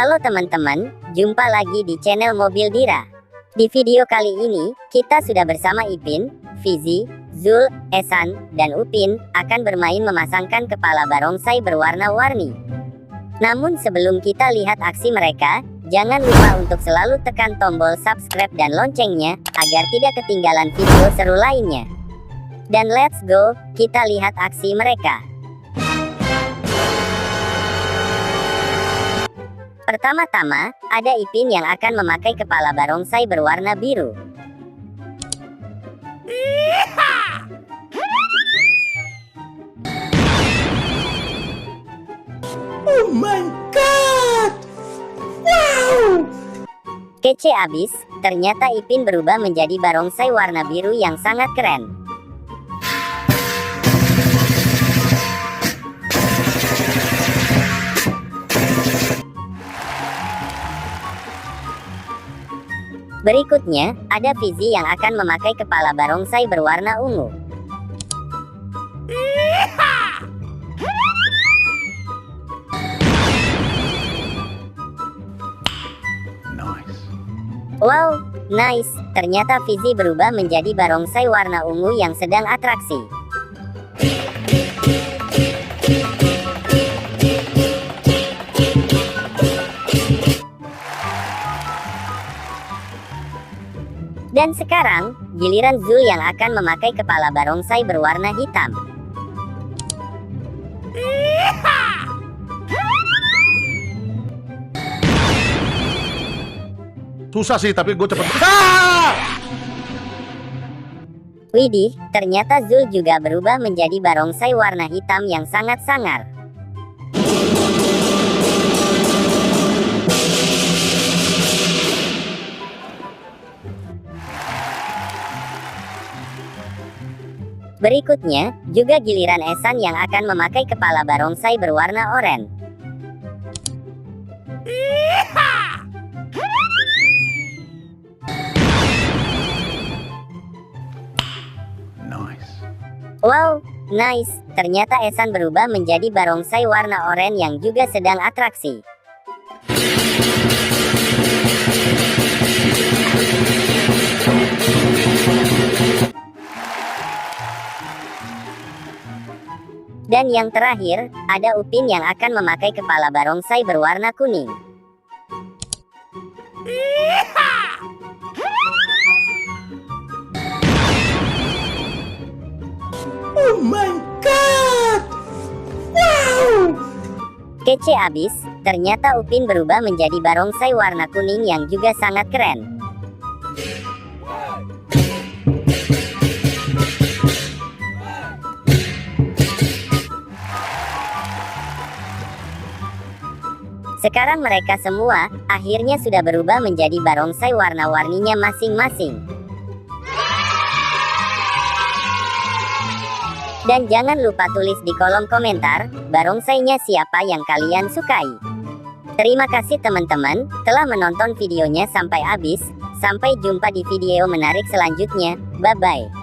Halo teman-teman, jumpa lagi di channel Mobil Dira. Di video kali ini, kita sudah bersama Ipin, Fizi, Zul, Esan, dan Upin, akan bermain memasangkan kepala barongsai berwarna-warni. Namun sebelum kita lihat aksi mereka, jangan lupa untuk selalu tekan tombol subscribe dan loncengnya, agar tidak ketinggalan video seru lainnya. Dan let's go, kita lihat aksi mereka. Pertama-tama, ada Ipin yang akan memakai kepala barongsai berwarna biru. Oh my god! Wow! Kece abis, ternyata Ipin berubah menjadi barongsai warna biru yang sangat keren. Berikutnya, ada Fizi yang akan memakai kepala barongsai berwarna ungu. Wow, nice. Ternyata Fizi berubah menjadi barongsai warna ungu yang sedang atraksi. Dan sekarang, giliran Zul yang akan memakai kepala barongsai berwarna hitam. Susah sih, tapi gue cepet. Ah! Widih, ternyata Zul juga berubah menjadi barongsai warna hitam yang sangat sangar. Berikutnya, juga giliran Esan yang akan memakai kepala barongsai berwarna oranye. Wow, nice. Ternyata Esan berubah menjadi barongsai warna oranye yang juga sedang atraksi. Dan yang terakhir, ada Upin yang akan memakai kepala barongsai berwarna kuning. Oh my god! Wow! Kece abis, ternyata Upin berubah menjadi barongsai warna kuning yang juga sangat keren. Sekarang mereka semua, akhirnya sudah berubah menjadi barongsai warna-warninya masing-masing. Dan jangan lupa tulis di kolom komentar, barongsainya siapa yang kalian sukai. Terima kasih teman-teman, telah menonton videonya sampai habis. Sampai jumpa di video menarik selanjutnya, bye-bye.